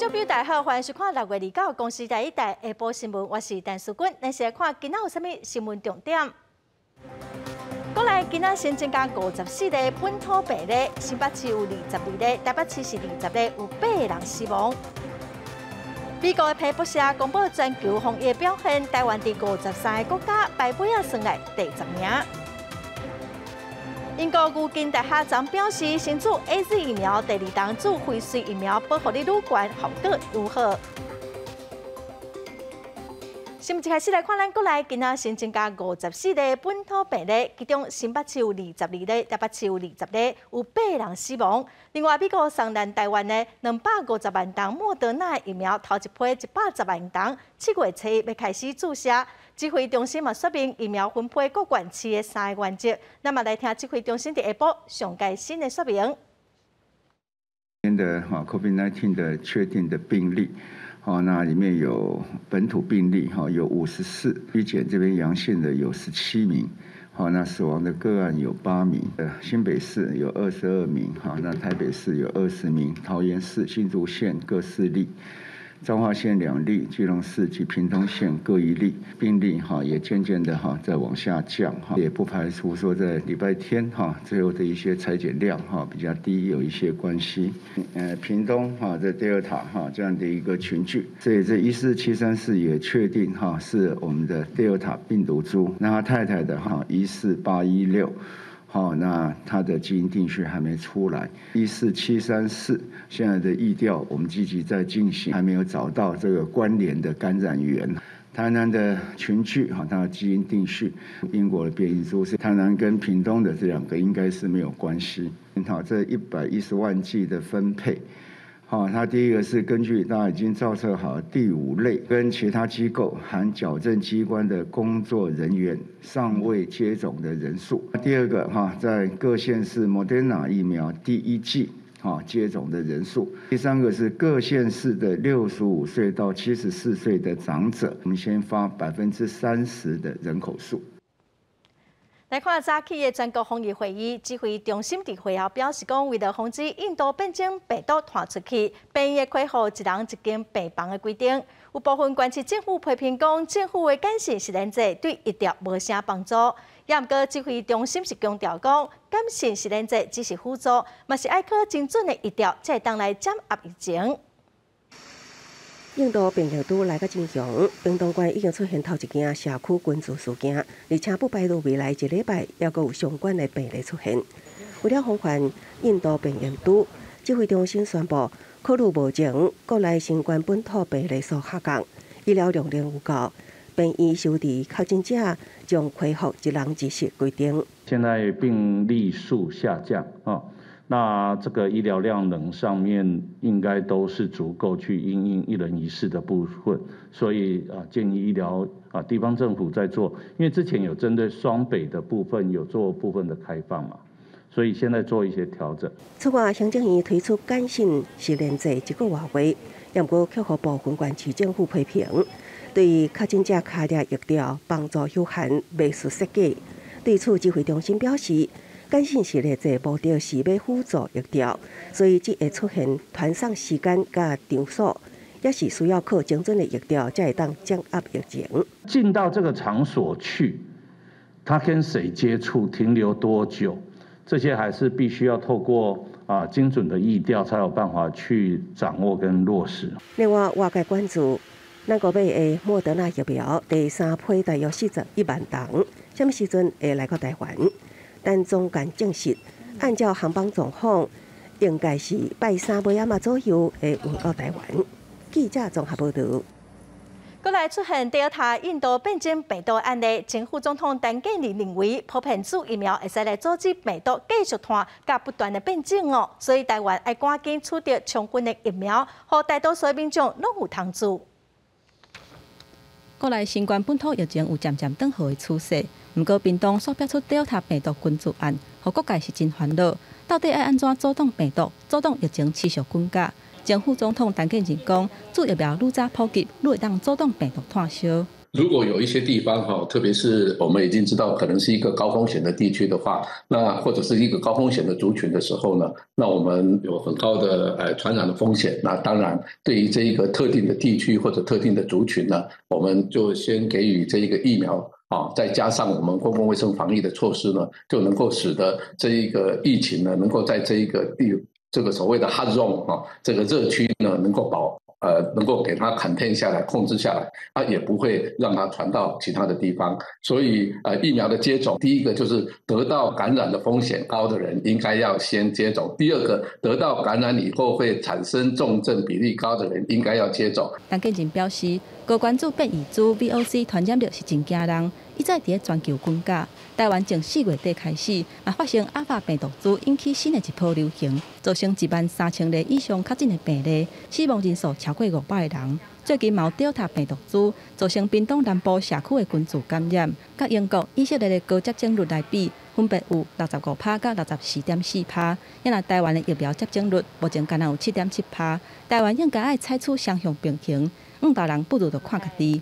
众朋友大家好，欢迎收看6月29公司第一台下晡新闻，我是陈淑君。咱先来看今仔有啥物新闻重点。国内今仔新增加54例本土病例，新北市有22例，台北市是20例，有8个人死亡。美国的彭博社公布全球防疫表现，台湾伫53个国家排尾啊算来第10名。英国牛津大学昨表示，新组 AZ 疫苗第2档自辉瑞疫苗保护力愈高，效果如何？新闻一开始来看，咱国内今仔新增加54例本土病例，其中新北市有22例，台北市有20例，有8人死亡。另外，美国送咱台湾的250万档莫德纳疫苗，头一批110万档，7月初要开始注射。指挥中心嘛说明疫苗分配各县市的3个原则，那么来听指挥中心伫下晡上届新的说明。今天的COVID-19 的确定的病例，那里面有本土病例有54，医检这边阳性的有17名，那死亡的个案有8名，新北市有22名，那台北市有20名，桃园市、新竹县各4例。彰化县2例，基隆市及屏东县各1例，病例也渐渐的在往下降，也不排除说在礼拜天最后的一些采检量比较低有一些关系。屏东这Delta这样的一个群聚，所以这14734也确定是我们的Delta病毒株。那他太太的14816。那它的基因定序还没出来，14734现在的疫调我们积极在进行，还没有找到这个关联的感染源。台南的群聚它的基因定序，英国的变异株是台南跟屏东的这2个应该是没有关系。这110万剂的分配。它第一个是根据大家已经造册好第5类，跟其他机构含矫正机关的工作人员尚未接种的人数。第二个在各县市 Moderna 疫苗第1剂接种的人数。第3个是各县市的65岁到74岁的长者，我们先发30%的人口数。来看早起的全国防疫会议，指挥中心伫会后表示讲，为了防止印度变种病毒传出去，病院会恢复1人1间病房的规定。有部分关切政府批评讲，政府的感性实验者对疫调无啥帮助。也毋过，指挥中心是强调讲，感性实验者只是辅助，嘛是爱靠精准的疫调才会当来掌握疫情。印度病毒株来到真强，屏东县已经出现头一件社区群聚事件，而且不排除未来1礼拜还阁有相关的病例出现。为了防范印度病原株，指挥中心宣布，考虑目前国内新冠本土病例数下降，医疗容量有够，病院收治确诊者将恢复1人1室规定。现在病例数下降那这个医疗量能上面应该都是足够去因应1人1室的部分，所以建议医疗地方政府在做，因为之前有针对双北的部分有做部分的开放嘛，所以现在做一些调整。此外，行政院推出感性实验制1个月，也不过却互部分县市政府批评，对于确诊者卡列疫调帮助有限，未熟设计。对此，指挥中心表示，感性实验制目的是要辅助疫调，所以只会出现团上时间甲场所，也是需要靠精准的疫调才会当掌握疫情。进到这个场所去，他跟谁接触，停留多久，这些还是必须要透过精准的疫调才有办法去掌握跟落实。另外，外界关注咱国买的莫德纳疫苗第3批大约41万档，什么时阵会来到台湾？但中间证实，按照航班状况，应该是拜3尾仔左右会运到台湾。记者综合报道。国内出现Delta印度变种病毒案例，前副总统陈建仁认为，普遍注疫苗会使来阻止病毒继续传，甲不断的变种所以台湾要赶紧取得充分的疫苗，让大多数民众拢有通注。国内新冠本土疫情有渐渐转好的趋势，不过屏东所标出Delta病毒群聚案，互各界是真烦恼。到底要安怎阻挡病毒，阻挡疫情持续滚加？前副总统陈建仁讲，注疫苗愈早普及，愈会当阻挡病毒传烧。如果有一些地方特别是我们已经知道可能是一个高风险的地区的话，那或者是一个高风险的族群的时候呢，那我们有很高的传染的风险。那当然，对于这一个特定的地区或者特定的族群呢，我们就先给予这一个疫苗再加上我们公共卫生防疫的措施呢，就能够使得这一个疫情呢，能够在这一个这个所谓的 hot zone 这个热区呢，能够给它contain下来，控制下来，它也不会让它传到其他的地方。所以疫苗的接种，第一个就是得到感染的风险高的人应该要先接种，第二个得到感染以后会产生重症比例高的人应该要接种。陈建仁表示，高关注变异株 VOC 传染力是真惊人，伊早伫全球滚价。台湾从4月底开始，发生阿法病毒株引起新的一波流行，造成13000例以上确诊的病例，死亡人数超过500个人。最近有 Delta 病毒株造成屏东南部社区的群组感染，甲英国、以色列的高接种率来比，分别有65%甲64.4%。因为台湾的疫苗接种率目前敢若有7.7%，台湾应该爱采取双向平衡，大人不如就看家己。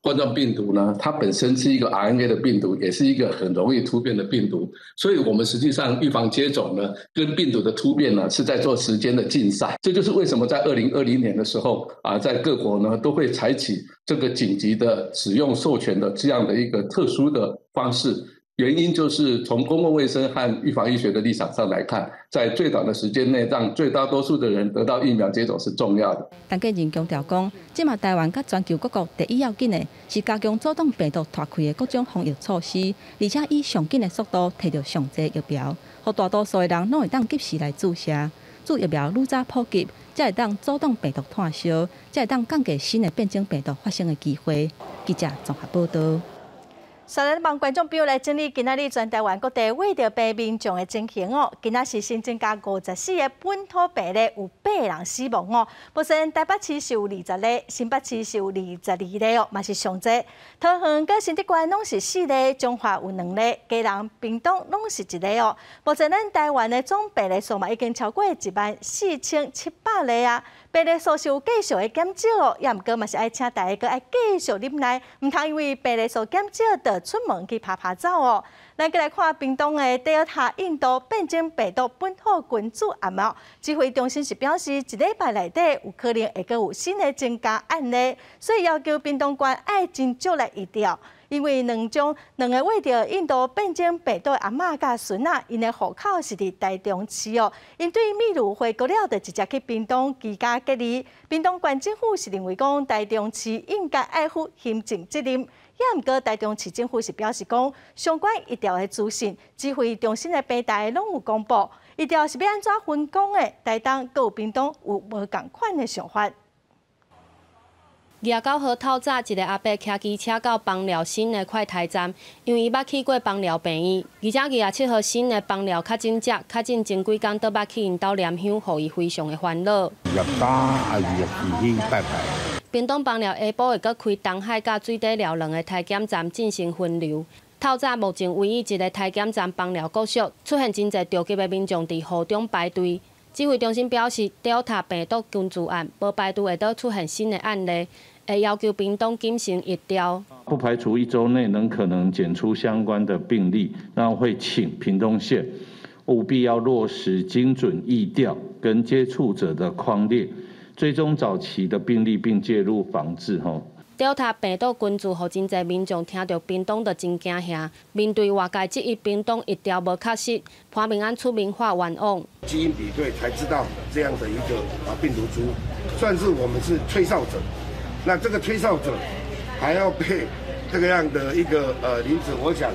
冠状病毒呢，它本身是一个 RNA 的病毒，也是一个很容易突变的病毒，所以我们实际上预防接种呢，跟病毒的突变呢是在做时间的竞赛。这就是为什么在2020年的时候在各国呢都会采取这个紧急的使用授权的这样的一个特殊的方式。原因就是从公共卫生和预防医学的立场上来看，在最短的时间内让最大多数的人得到疫苗接种是重要的。陈建仁强调讲，即马台湾甲全球各国第一要紧的是加强阻挡病毒拓开的各种防疫措施，而且以上紧的速度摕到上济疫苗，让大多数的人拢会当及时来注射。注疫苗愈早普及，才会当阻挡病毒炭烧，才会当降低新的变种病毒发生的机会。记者综合报道。虽然帮观众朋友来整理今仔日全台湾各地为着病民众的情形哦，今仔是新增加54个本土病例，有8人死亡哦。目前台北市是有20例，新北市是有22例哦，嘛是上济。桃园跟新竹县拢是4例，彰化有2例，基隆、屏东拢是1例哦。目前咱台湾的总病例数嘛已经超过14700例啊。病例数是有继续的减少哦，也毋过嘛是爱请大家爱继续忍耐，毋通因为病例数减少就出门去拍走哦。咱再来看屏东的 Delta 印度变种病毒本土群组案哦，指挥中心是表示，一礼拜内底有可能会有新的增加案例，所以要求屏东县爱尽早来预调。因为两个为着印度变种病毒的阿嬷甲孙仔，因的户口是伫台中市哦。因对秘鲁回国了，就直接去屏东居家隔离。屏东县政府是认为讲，台中市应该爱负行政责任。也毋过，台中市政府是表示讲，相关医疗的资讯，指挥中心的平台拢有公布。医疗是要安怎分工的？台东佮有屏东有无共款的想法？29号透早，一个阿伯骑机车到枋寮新的快台站，因为伊捌去过枋寮病院，而且27号新的枋寮确诊者，确诊前几天倒捌去因兜念香，互伊非常的烦恼。屏东枋寮下晡会阁开东海甲水底寮2个台检站进行分流。透早，目前唯一一个台检站枋寮国小出现真侪着急的民众伫河中排队。指挥中心表示 ，Delta 病毒群组案无排除会倒出现新的案例，会要求屏东进行疫调。不排除1周内能可能检出相关的病例，那会请屏东县务必要落实精准疫调跟接触者的匡列，追踪早期的病例并介入防治。Delta 病毒群组，互真侪民众听到屏东就真惊吓。面对外界质疑屏东疫调无确实，潘明安出面发冤枉。基因比对才知道这样的一个病毒株，算是我们是吹哨者。那这个吹哨者还要被这个样的一个离子，我想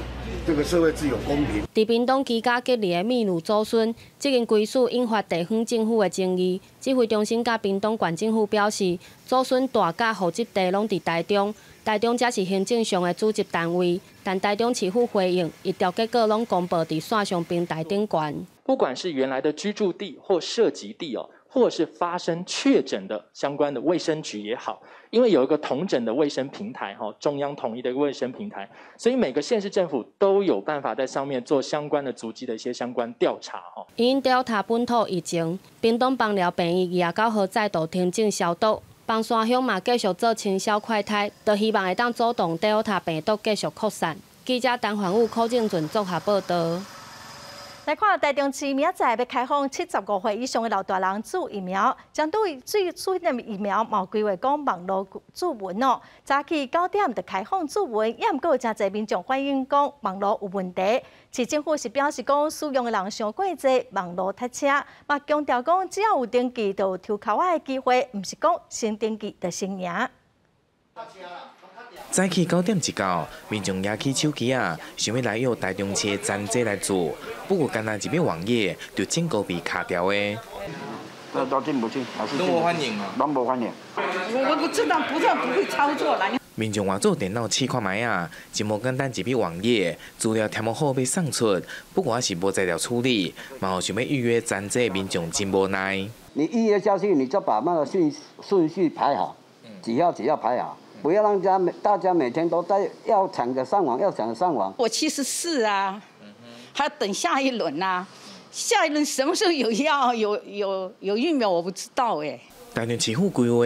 这个社会自有公平。伫屏东居家隔离的秘鲁祖孙，这件归属引发地方政府的争议。指挥中心甲屏东县政府表示，祖孙大甲户籍地拢伫台中，台中才是行政上的组织单位。但台中市府回应，疫调结果拢公布伫线上平台顶悬。不管是原来的居住地或涉及地或是发生确诊的相关的卫生局也好，因为有一个统整的卫生平台中央统一的卫生平台，所以每个县市政府都有办法在上面做相关的足迹的一些相关调查因 Delta 本土疫情，屏东枋寮病院29号再度停止消毒。邦山乡嘛继续做清消快筛，就希望会当阻挡 Delta 病毒继续扩散。记者陈环武、柯正俊综合报道。来看台中市明仔要开放75岁以上的老大人注疫苗，针对最新的疫苗，毛规划讲网络注文哦，早起9点就开放注文，也毋过有真侪民众反映讲网络有问题。市政府是表示讲使用的人上过侪，网络塞车，嘛强调讲只要有登记就有抽考的机会，毋是讲先登记就先赢。早起9点一到，民众拿起手机想要来用台中市站姐来做，不过干那一笔网页就整个被卡掉的。都进不去，还是都无反应吗？都无反应。我不知道，不会操作啦。民众换做电脑试看卖真无简单一笔网页，资料填好要送出，不过还是无材料处理，嘛有想要预约站姐的民众真无奈。你预约下去，你就把那个顺序排好，几号排好。不要让大家每天都在要抢着上网，要抢着上网。我74啊，还要等下一轮啊，下一轮什么时候有药有疫苗我不知道哎。台中市府规划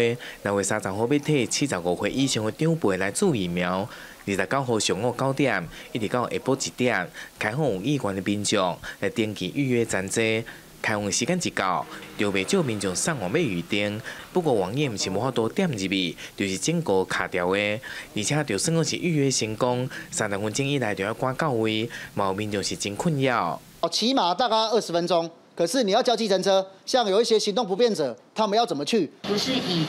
6月30号要替75岁以上的长辈来注疫苗，29号上午9点，一直到下晡1点，开放有意愿的民众来登记预约站姐。开放时间一到，就袂少民众上网要预订。不过网页毋是无法度点入去，就是整个卡掉的。而且就算讲是预约成功，30分钟以内就要赶到位，嘛有民众是真困扰。起码大概20分钟，可是你要叫计程车，像有一些行动不便者，他们要怎么去？不是以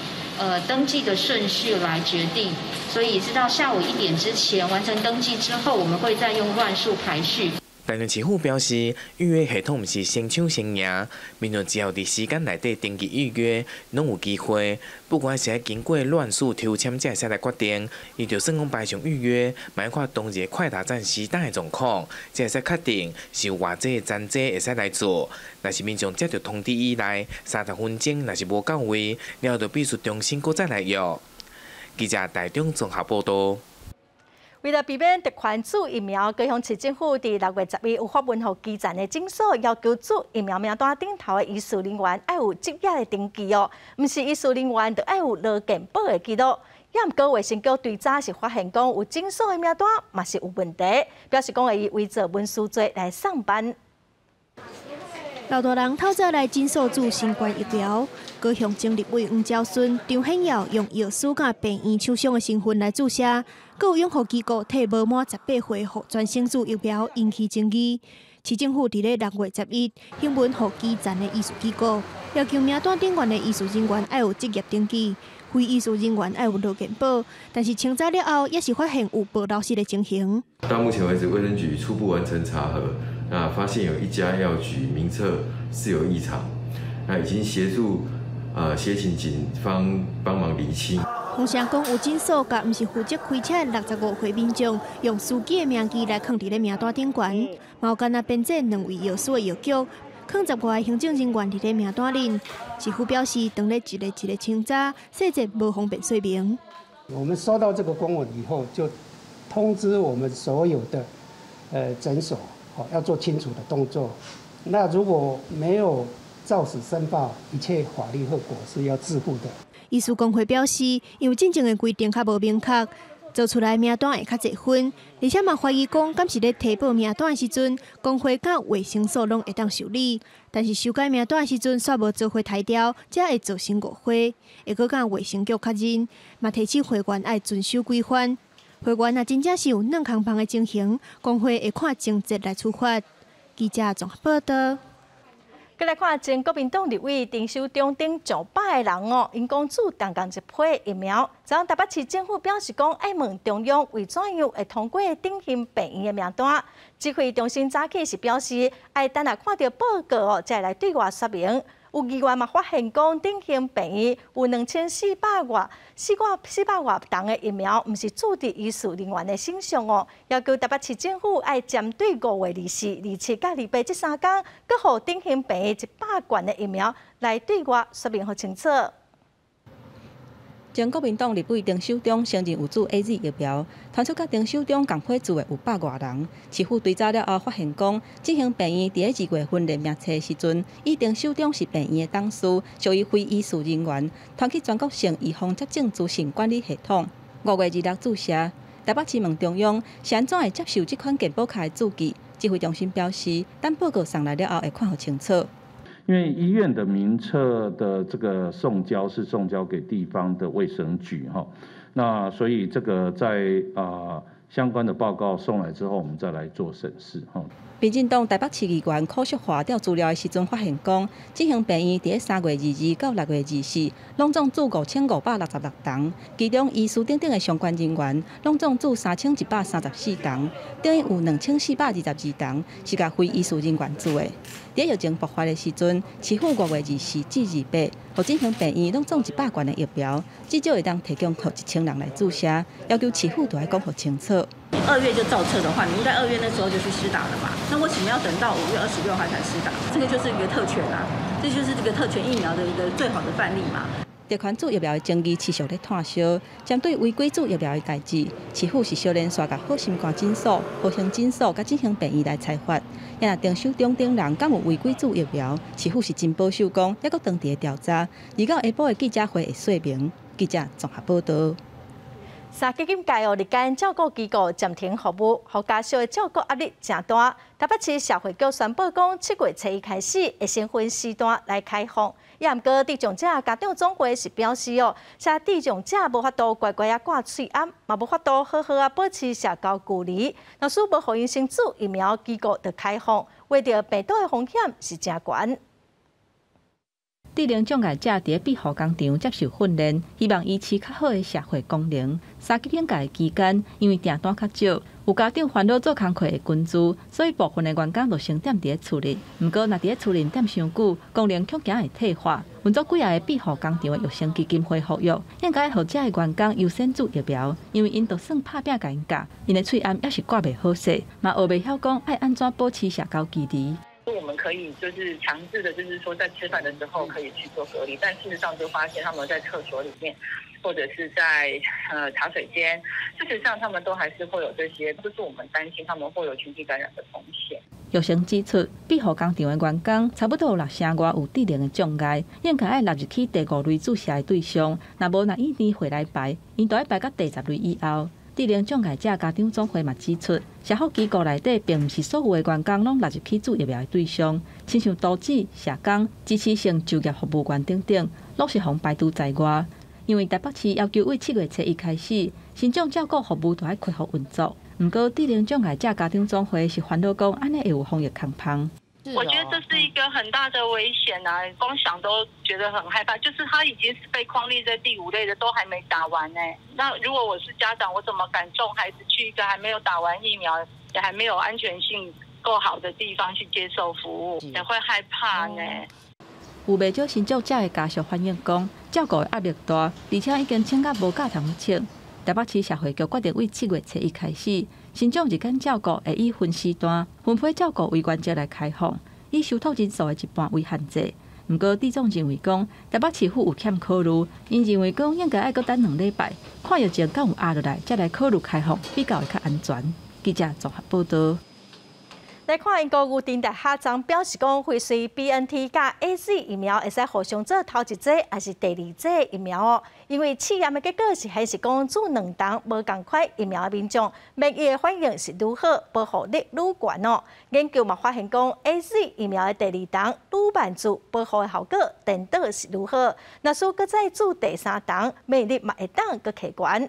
登记的顺序来决定，所以是到下午1点之前完成登记之后，我们会再用乱数排序。台中市府表示，预约系统毋是先抢先赢，民众只要伫时间内底登记预约，拢有机会。不管是要经过乱数抽签才会使来决定，伊就算讲排上预约，嘛要看当日快达站时等的状况，才会使确定是有偌济站姐会使来做。若是民众接到通知以来30分钟，若是无到位，了就必须重新再来约。记者台中综合报道。为了避免特权注疫苗，高雄市政府伫6月11有发文予基站的诊所要求注疫苗名单顶头的医师人员要有职业的登记哦，毋是医师人员就要有劳健保的记录。也毋过卫生局对早是发现讲有诊所的名单嘛是有问题，表示讲会以伪造文书罪来上班。老大人透早来诊所注新冠疫苗，高雄前立委黄昭顺、张显耀用药师甲病院厂商的身份来注射，阁有养护机构替无满18岁予专省注疫苗，引起争议。市政府伫咧6月11新闻予基站的医术机构，要求名单顶悬的医术人员要有职业登记，非医术人员要有劳健保，但是清查了后，也是发现有报流失的情形。到目前为止，卫生局初步完成查核，发现有一家药局名册是有异常，已经协助协请警方帮忙厘清。洪城讲有诊所甲毋是负责开车的65岁民众，用司机的名字来放伫咧名单顶悬，嘛有干那编制2位药师的药局，放10外行政人员伫咧名单里。市府表示，当咧一个清查，细节无方便说明。我们收到这个公文以后，就通知我们所有的诊所，要做清楚的动作。那如果没有照实申报，一切法律后果是要自负的。医师工会表示，因为真正的规定较无明确，做出来名单会较侪分，而且嘛怀疑讲，敢是咧提报名单的时阵，工会甲卫生所拢会当受理，但是修改名单的时阵煞无做伙抬调，才会造成误会。会阁甲卫生局确认，嘛提醒会员爱遵守规范。会员若真正是有软空棒的情形，工会会看情节来处罚。记者综合报道。再来看前国民党立委陈秀中等上百个人哦，因讲注同一批疫苗。昨台北市政府表示讲，爱问中央为怎样会通过顶型病院的名单。指挥中心早起是表示，爱等下看到报告哦，才来对外说明。有议员嘛发现讲，顶型病院有2400多档的疫苗，毋是注伫医术人员的身上哦。要求台北市政府爱针对5月24、27甲28这3天，搁予顶型病院100罐的疫苗来对外说明好清楚。前国民党立委丁守中承认有注 AZ 疫苗，传出甲丁守中共批注的有100多人。市府追查了后发现讲，进行病院伫2月份连命册的时阵，以丁守中是病院的董事，属于非医事人员，传去全国性预防接种资讯管理系统。5月2日注射。台北市问中央是安怎会接受这款健保卡的注记？指挥中心表示，等报告上来了后会看好清楚。因为医院的名册的这个送交是送交给地方的卫生局哈，那所以这个在相关的报告送来之后，我们再来做审视哈。民进党台北市议员柯淑华调资料的时阵发现讲，进行病院伫3月22到6月24，拢总注5566人，其中医师等等的相关人员拢总注3134人，等于有2422人是甲非医师人员做的。伫疫情爆发的时阵，市府5月24至28，互进行病院拢总100罐的疫苗，至少会当提供互1000人来注射，要求市府都要讲互清楚。2月就造册的话，你应该2月那时候就去施打了嘛？那为什么要等到5月26号才施打？这个就是一个特权啊，这就是这个特权疫苗的一个最好的范例嘛。特权注疫苗的争议持续咧炭烧，针对违规注疫苗的代志，市府是小连续甲好心肝诊所、好行诊所甲进行病院来裁罚。也若丁守中等人敢有违规注疫苗，市府是真保守讲，还阁当地调查。而到下晡的记者会会说明。记者综合报道。三基金界日间照顾机构暂停服务，互家属的照顾压力真大。台北市社会局宣布讲，7月初1开始会先分时段来开放。也毋过，智障者家长总会是表示哦，像智障者无法度乖乖挂喙安，嘛无法度好好保持社交距离。若是无互因先注疫苗，机构就开放，为着病毒的风险是真悬。智能障碍者伫庇护工厂接受训练，希望维持较好的社会功能。三级警戒期间，因为订单较少，有家长烦恼做工课的均资，所以部分的员工就先踮伫厝里。毋过，若伫厝里踮伤久，功能恐惊会退化。运作几个庇护工厂的育生基金会呼吁，应该互这个员工优先注疫苗，因为因就算拍拼甲因教，因的喙安也是挂袂好势，嘛学袂晓讲爱安怎保持社交距离。我们可以就是强制的，就是说在吃饭的时候可以去做隔离，但事实上就发现他们在厕所里面，或者是在茶水间，事实上他们都还是会有这些，就是我们担心他们会有群体感染的风险。药生指出，庇护工厂的员工差不多有6成外有智能的障碍，应该爱纳入去第5类注射的对象，若无伊年回来排，因就要排到第10类以后。智能障碍者家长总会嘛指出，社福机构内底并毋是所有的员工拢纳入去注疫苗的对象，亲像导致社工、支持性就业服务员等等，拢是互排除在外。因为台北市要求为7月初1开始，新种照顾服务就要恢复运作。毋过，智能障碍者家长总会是烦恼讲，安尼会有防疫空隙。我觉得这是一个很大的危险啊！光想都觉得很害怕。就是他已经是被匡列在第5类的，都还没打完呢。那如果我是家长，我怎么敢送孩子去一个还没有打完疫苗、也还没有安全性够好的地方去接受服务？也会害怕呢。有不少新照者的家属反映讲，照顾的压力大，而且已经请到无假通请。台北市社会局决定为7月初1开始，新种日间照顾会以分时段分配照顾为原则来开放，以收托人数的一半为限制。毋过，智总认为讲，台北市府有欠考虑，因认为讲应该爱搁等2礼拜，看疫情敢有压落来，才来考虑开放，比较会较安全。记者综合报道。来看英国牛津大学曾表示讲，会随 BNT 加 AZ 疫苗会使互相做头一剂还是第2剂疫苗哦。因为试验的结果是显示讲，做2档无共款疫苗的民众，免疫的反应是愈好，保护力愈悬哦。研究嘛发现讲 ，AZ 疫苗的第2档愈慢做，保护的效果颠倒是愈好。若说搁再做第3档，免疫力嘛会当搁提悬。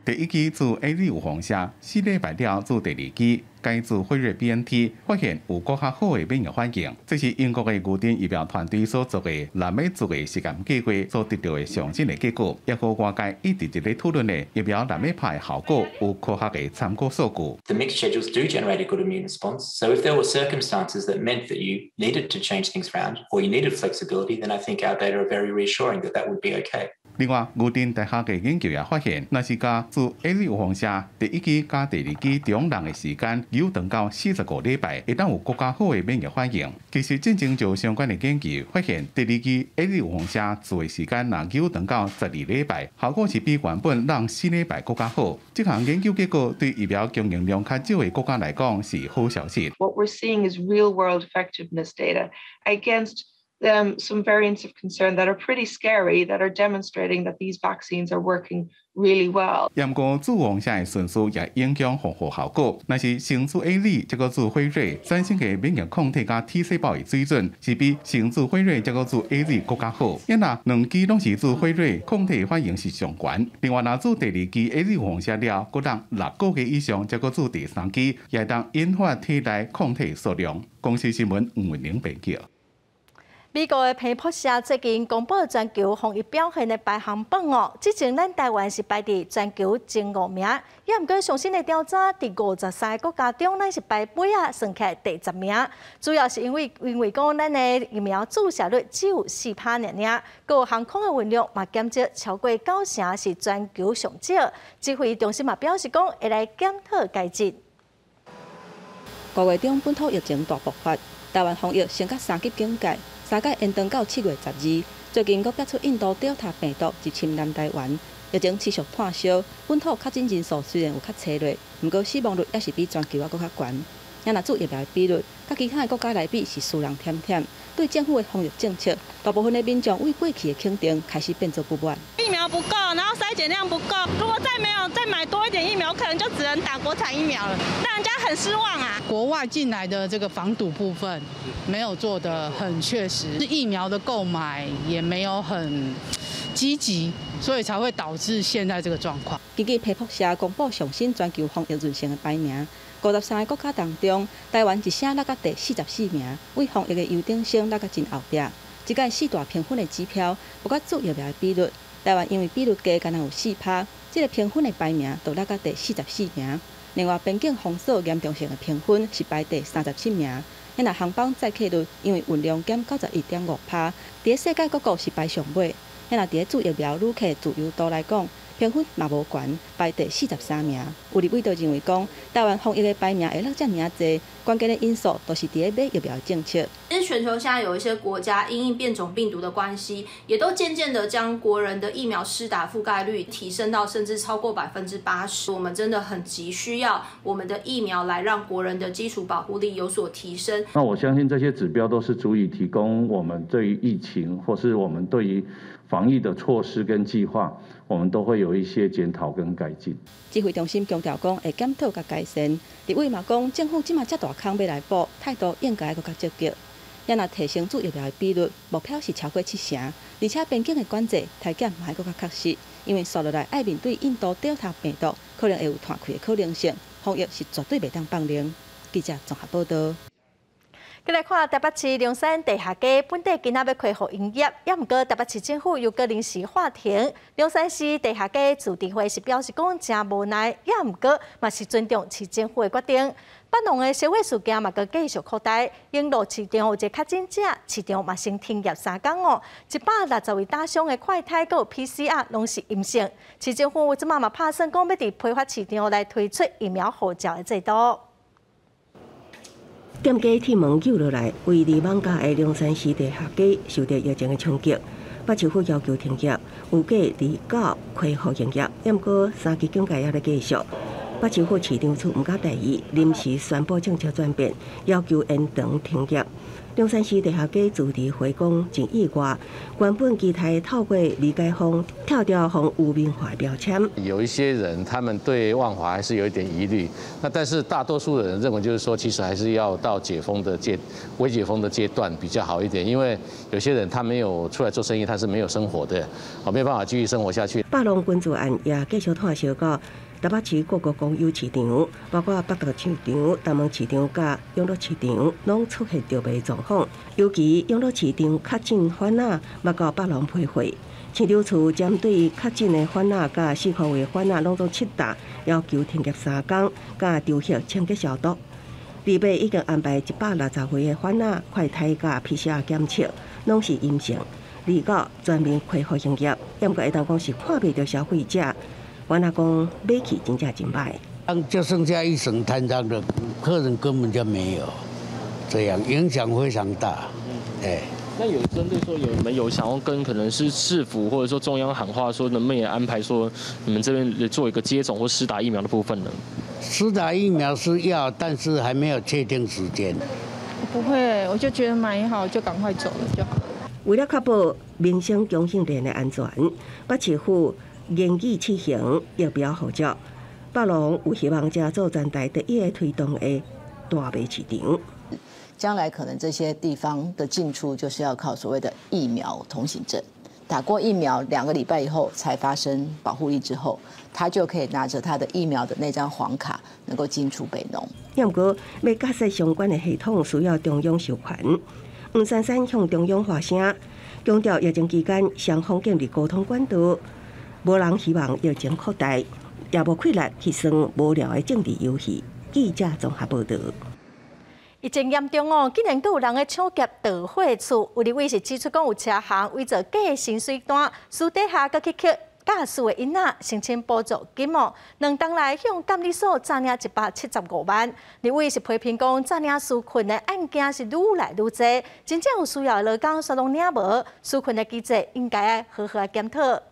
第1期自 AZ 有风险，4礼拜了做第2期，改自辉瑞 BNT， 发现有更较好的免疫反应。这是英国的牛津疫苗团队所做的南美洲的实验计划所得到的上真的结果，也和外界一直在讨论的疫苗南美派效果有科学的参考数据。The mixed schedules do generate a good immune response. So if there were circumstances that meant that you needed to change things around or you needed flexibility, then I think our data are very reassuring that that would be okay. 另外，牛津大学嘅研究也发现，若是甲自 A 预防射第一剂加第二剂中人嘅时间有长到45礼拜，会当有更加好嘅免疫反应。其实真正就相关嘅研究发现，第二剂 A 预防射做嘅时间若有长到12礼拜，效果是比原本让4礼拜更加好。这项研究结果对疫苗供应量较少嘅国家来讲是好消息。What we're seeing is real-world effectiveness data against some variants of concern that are pretty scary that are demonstrating that these vaccines are working really well. 不过，自王下的顺序也影响防护效果。那是先自 A 类，再个自辉瑞，产生的免疫抗体加 T 细胞的水准是比先自辉瑞再个自 A 类更加好。因那两剂拢是自辉瑞，抗体反应是上悬。另外，若自第二剂 A 类放射了，各当6个月以上，再个自第3剂，也当引发体内抗体数量。公司新闻吴文玲报道。美国的彭博社最近公布全球防疫表现的排行榜哦，之前咱台湾是排伫全球前5名，也毋过上新的调查，伫53个国家中，咱是排尾啊，算起来第10名。主要是因为讲咱的疫苗注射率只有4%尔，个航空的运量嘛减少超过90%，是全球上少。指挥中心嘛表示讲，会来检讨改进。5月中本土疫情大爆发，台湾防疫升到3级警戒。3届延长到7月12日，最近阁爆出印度Delta病毒入侵南台湾，疫情持续炭烧，本土确诊人数虽然有较低落，不过死亡率也是比全球啊阁较悬。也若做疫苗的比率，甲其他的国家来比是输人添添。对政府的防疫政策，大部分的民众为过去的肯定开始变作不满。疫苗不够，然后筛检量不够，如果再买多一点疫苗，可能就只能打国产疫苗了，让人家很失望啊。国外进来的这个防堵部分没有做得很确实，疫苗的购买也没有很积极，所以才会导致现在这个状况。根据彭博社公布上新全球防疫润性的排名，53个国家当中，台湾一声落到第44名，为防疫的优等生落到真后壁。这届4大评分的指标，包括做疫苗的比率，台湾因为比率低，敢若有4%，这个评分的排名就落到第44名。另外，边境封锁严重性的评分是排第37名。那航班载客率因为运量减91.5%，伫世界各国是排上尾。那伫做疫苗旅客自由度来讲，评分嘛无悬，排第43名。有立委就认为讲，台湾防疫的排名会落遮尔济，关键的因素都是伫咧买疫苗的政策。其实全球现在有一些国家因应变种病毒的关系，也都渐渐的将国人的疫苗施打覆盖率提升到甚至超过80%。我们真的很急需要我们的疫苗来让国人的基础保护力有所提升。那我相信这些指标都是足以提供我们对于疫情或是我们对于防疫的措施跟计划，我们都会有一些检讨跟改进。指挥中心强调讲会检讨甲改善。立委嘛讲，政府即马遮大坑要来补，态度应该更加积极。也若提升做疫苗的比率，目标是超过70%，而且边境的管制体检嘛更加确实，因为接落来爱面对印度Delta病毒，可能会有弹开的可能性，防疫是绝对袂当放零。记者综合报道。再来看台北市龙山地下街本地今仔要恢复营业，也毋过台北市政府又搁临时划停。龙山市地下街自治会是表示讲真无奈，也毋过嘛是尊重市政府的决定。北农的社会事件嘛，搁继续扩大。永乐市场有一个确诊者，市场嘛先停业3天哦。160位打伤的快筛，搁有 PCR 拢是阴性。市政府即马嘛打算讲要伫批发市场来推出疫苗护照的制度。店家铁门救落来，位于网家的龙山市地下街受到疫情的冲击，北市府要求停业，有计29恢复营业，也毋过3级警戒也在继续。北市府市长处毋敢大意，临时宣布政策转变，要求延长停业。龙山市地下街自治会讲1亿外，原本期待透过理解方跳掉防污名化标签。有一些人他们对万华还是有一点疑虑，那但是大多数的人认为就是说，其实还是要到微解封的阶段比较好一点，因为有些人他没有出来做生意，他是没有生活的，没有办法继续生活下去。北农关注案也继续炭烧到台北市各个公有市场，包括北投市场、东门市场、甲永乐市场，拢出现着卖状况。尤其永乐市场确诊患者，嘛到北农批会。市场处针对确诊的患者甲4块位患者，拢做7大，要求停业3天，甲抽血清洁消毒。二月已经安排160位的患者快筛甲 PCR 检测，拢是阴性。29全面恢复营业，不过会当讲是看不到消费者，原来讲买起真正真歹。就剩下一省摊张的客人根本就没有，这样影响非常大。哎，那有针对说你们有想要跟可能是市府或者说中央喊话，说能不能也安排说你们这边做一个接种或施打疫苗的部分呢？施打疫苗是要，但是还没有确定时间。不会，我就觉得买好就赶快走了就好了。为了确保民生中心链的安全，北市府研议试行疫苗护照。北农有希望加做全台第一个推动的大卖市场。将来可能这些地方的进出就是要靠所谓的疫苗通行证，打过疫苗2个礼拜以后才发生保护力之后，他就可以拿着他的疫苗的那张黄卡，能够进出北农。不过，要架设相关的系统，需要中央授权。黄珊珊向中央发声，强调疫情期间双方建立沟通管道，无人希望疫情扩大。也无气力去算无聊的政治游戏。记者综合报道。疫情严重哦，竟然阁有人咧抢劫导火厝。有立委是指出讲有车行为做假薪水单，私底下阁去捡驾驶的囡仔申请补助金哦。2天内向监理所诈领175万。立委是批评讲诈领纾困的案件是愈来愈多，真正有需要的劳工却拢领无，纾困的机制应该好好检讨。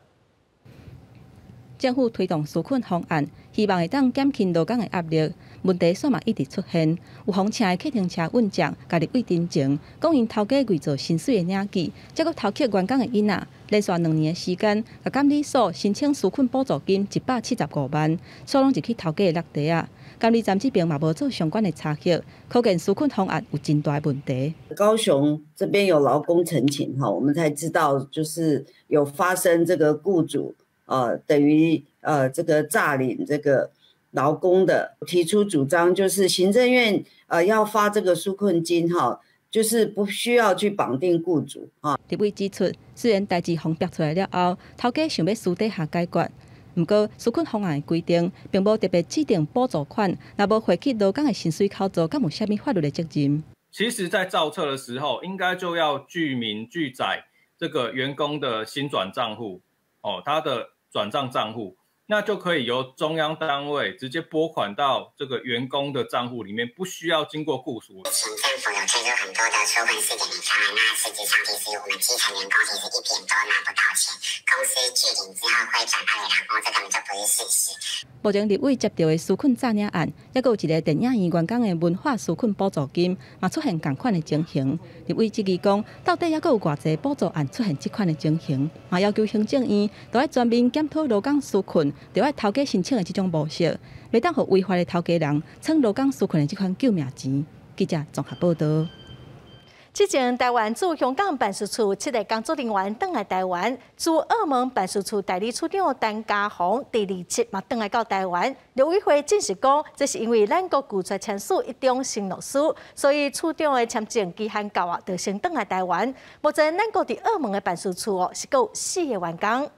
政府推动纾困方案，希望会当减轻劳工的压力。问题煞嘛一直出现，有房车的客停车运将，家立委真情，讲因头家伪造薪水的领记，结果偷窃员工的囡仔，连续2年的时间，甲监理所申请纾困补助金175万，所拢是去头家的落地啊。监理站这边嘛无做相关的查核，可见纾困方案有真大的问题。高雄这边有劳工陈情哈，我们才知道就是有发生这个雇主。等于这个诈领这个劳工的，提出主张就是行政院要发这个纾困金哈，就是不需要去绑定雇主哈。立委指出，虽然代志风逼出来了后，头家想要私底下解决，不过纾困方案的规定并无特别指定补助款，若无汇去劳工的薪水扣除，敢有啥物法律的责任？其实，在造册的时候，应该就要具名具载这个员工的薪转账户他的转账账户，那就可以由中央单位直接拨款到这个员工的账户里面，不需要经过雇主。前政府有推出很多的纾困4.0方案，那实质上其实我们基层员工其实一点都拿不到钱，公司拒领之后会转发给劳工，这根本就不是事实。目前立委接到的纾困诈领案，还有一个电影院员工的文化纾困补助金，嘛出现同款的情形。立委质疑讲，到底还有偌济补助案出现这款的情形，嘛要求行政院都要全面检讨劳工纾困，就要头家申请的这种模式，袂当互违法的头家人蹭劳工纾困的这款救命钱。记者综合报道。之前，台湾驻香港办事处7个工作人员返来台湾，驻澳门办事处代理处长陈家宏第27嘛返来到台湾。陆委会证实讲，这是因为咱国拒绝签署一中承诺书，所以处长的签证期限到啊，就先返来台湾。目前，咱国伫澳门的办事处是有4个员工。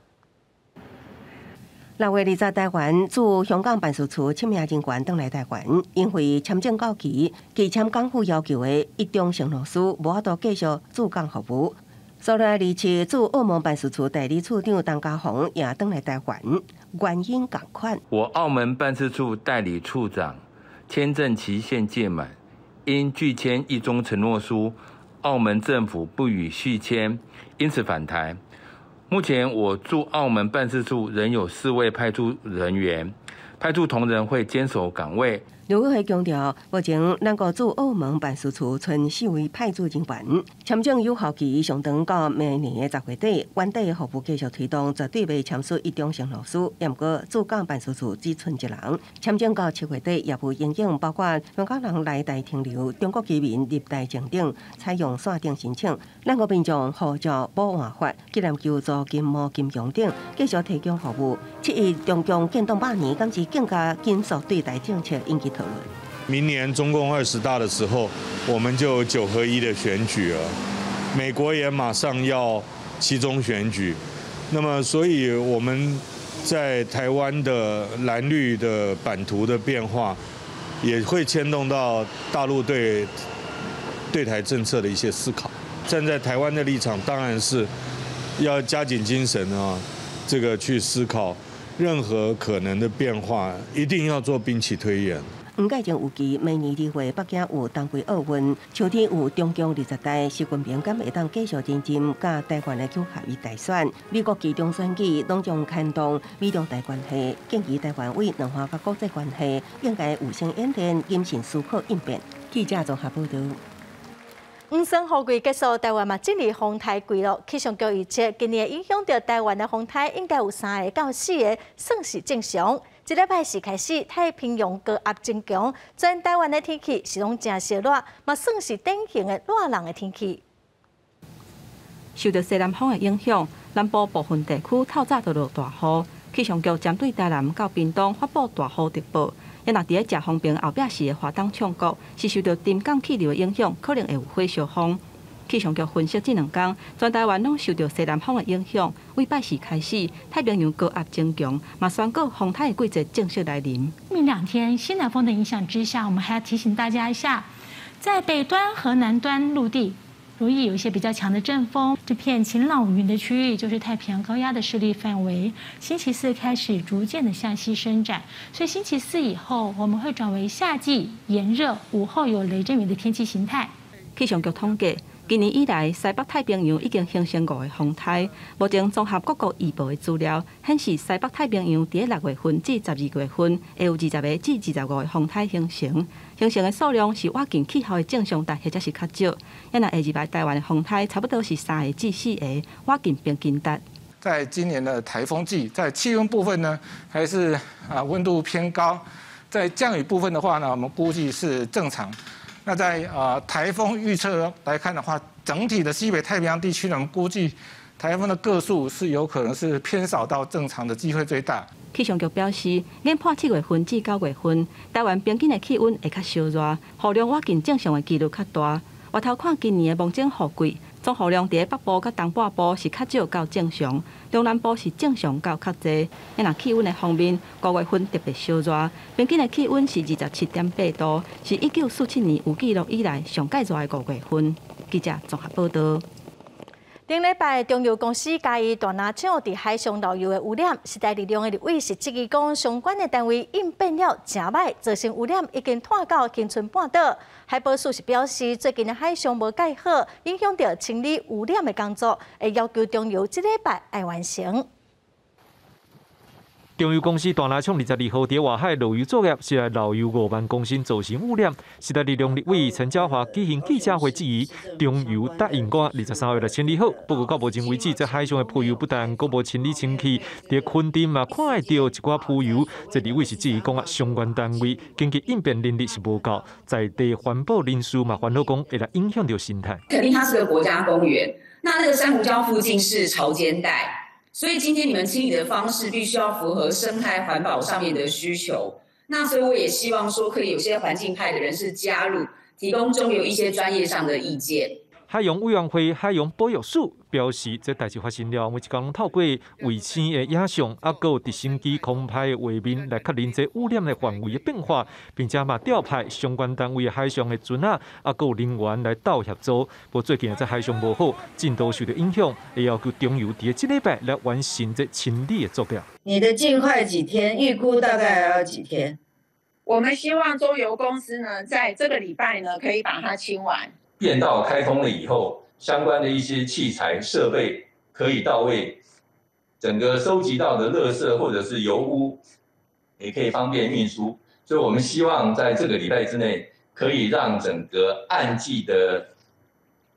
6月20日，台湾驻香港办事处7名人员返来台湾，因为签证到期，其签港府要求的一中承诺书无法度继续驻港服务。所以27驻澳门办事处代理处长陈家宏也返来台湾，原因同款。我澳门办事处代理处长签证期限届满，因拒签一中承诺书，澳门政府不予续签，因此返台。目前我驻澳门办事处仍有4位派驻人员，派驻同仁会坚守岗位。陆委会强调，目前咱国驻澳门办事处存4位派驻人员，签证有效期上长到明年的10月底，原地的服务继续推动，绝对未签署一中承诺书。不过，驻港办事处只剩1人，签证到7月底，业务应用包括香港人来台停留、中国居民入台证等，采用线顶申请。咱国民众护照保案法、技能救助金毛金融等继续提供服务。7亿中共建党100年，敢是更加紧速对待政策引起讨论。明年中共20大的时候，我们就9合1的选举了，美国也马上要期中选举，那么所以我们在台湾的蓝绿的版图的变化，也会牵动到大陆对台政策的一些思考。站在台湾的立场，当然是要加紧精神啊，这个去思考任何可能的变化，一定要做兵棋推演。黄介正预期明年2月北京有冬季奥运，秋天有中共20代，习近平敢会当继续认真甲台湾的九合一大选？美国其中选举拢将牵动美中台关系，建议台湾为两岸甲国际关系应该有声演练，谨慎思考应变。记者综合报道。五霜雨季结束，台湾嘛进入风台季了。气象局预测，今年影响到台湾的风台应该有3个到4个，算是正常。一礼拜四开始，太平洋高压增强，全台湾的天气是拢真热热，嘛算是典型的热浪的天气。受到西南风的影响，南部部分地区透早就落大雨。气象局针对台南到屏东发布大雨特报。也若伫咧食方便后壁市的华东唱国，是受到沉降气流的影响，可能会有火烧风。气象局分析，这2天全台湾拢受到西南风的影响，为拜四开始，太平洋高压增强，嘛宣告风台的季节正式来临。明2天西南风的影响之下，我们还要提醒大家一下，在北端和南端陆地容易有一些比较强的阵风，这片晴朗无云的区域就是太平洋高压的势力范围。星期4开始逐渐的向西伸展，所以星期4以后，我们会转为夏季炎热、午后有雷阵雨的天气形态。气象局统计，今年以来，西北太平洋已经形成5个风台。目前综合各国预报的资料，显示西北太平洋伫6月份至12月份会有20个至25个风台形成。形成的数量是瓦近气候的正常值，或者是较少。也若下入来台湾的风台，差不多是3个至4个，瓦近平均值。在今年的台风季，在气温部分呢，还是温度偏高。在降雨部分的话呢，我们估计是正常。那在台风预测来看的话，整体的西北太平洋地区呢，我们估计台风的个数是有可能是偏少到正常的机会最大。气象局表示，研判7月份至9月份，台湾平均的气温会较烧热，雨量瓦近正常的几率较大。回头看今年的梦境雨季，总雨量伫北部甲东半部是较少到正常，中南部是正常到较济。若气温的方面，5月份特别烧热，平均的气温是27.8度，是1947年有记录以来上介热的5月份。记者综合报道。顶礼拜，中油公司嘉义大拿厂伫海上漏油的污染，时代力量的立委是质疑讲，相关的单位应变了真歹，造成污染已经拖到恒春半岛。海保署是表示，最近的海象无介好，影响到清理污染的工作，会要求中油这礼拜爱完成。中油公司大拿厂22号伫外海漏油作业，是来漏油5万公升，造成污染。时代力量立委陈椒华举行记者会质疑，中油答应讲23月来清理好，不过到目前为止，在海上的浮油不但阁无清理清气，伫昆丁嘛看会到一寡浮油。这立委是质疑讲相关单位经济应变能力是无够，在地环保人士嘛烦恼讲会来影响到生态。肯定它是个国家公园，那个珊瑚礁附近是潮间带。所以今天你们清理的方式必须要符合生态环保上面的需求。那所以我也希望说，可以有些环境派的人士加入，提供中油一些专业上的意见。海洋委员会海洋保育署表示，这代志发生了，每一天透过卫星的影像，还有直升机空拍的画面来确认这污染的范围的变化，并且嘛调派相关单位的海上的船啊，还有人员来斗协助。不过最近在海上无好，进度受到影响，会要求中油伫这礼拜来完成这清理的作业。你的尽快几天？预估大概要几天？我们希望中油公司呢，在这个礼拜呢，可以把它清完。变道开通了以后，相关的一些器材设备可以到位，整个收集到的垃圾或者是油污也可以方便运输，所以我们希望在这个礼拜之内，可以让整个岸际的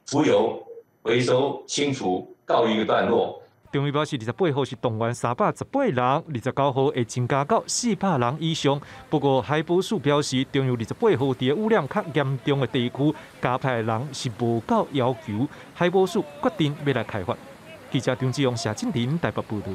浮油回收清除告一个段落。中油表示，28号是动员318人，29号会增加到400人以上。不过海保署表示，中油28号伫污染较严重的地区加派人是无够要求，海保署决定要来开发。记者张志勇、谢振林台北报道。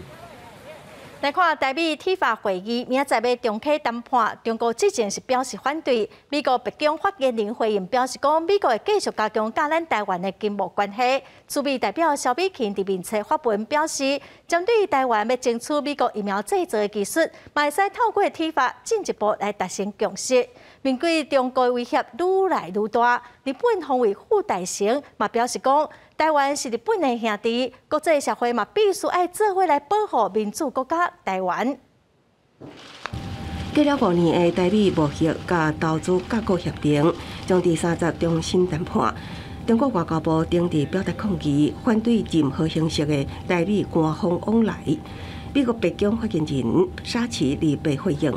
来看台美体法会议，明仔载要重启谈判，中国之前是表示反对。美国白宫发言人回应表示讲，美国会继续加强甲咱台湾的经贸关系。驻美代表萧美琴伫面册发文表示，针对台湾要争取美国疫苗制造的技术，嘛会使透过体法进一步来达成共识。面对中国威胁愈来愈大，日本防卫副大臣嘛表示讲，台湾是日本的兄弟，国际社会嘛必须爱做伙来保护民主国家台湾。过了5年的台美贸易甲投资架构协定将第30重新谈判。中国外交部定地表达抗议，反对任何形式的台美官方往来。美国白宫发言人沙奇离被回应，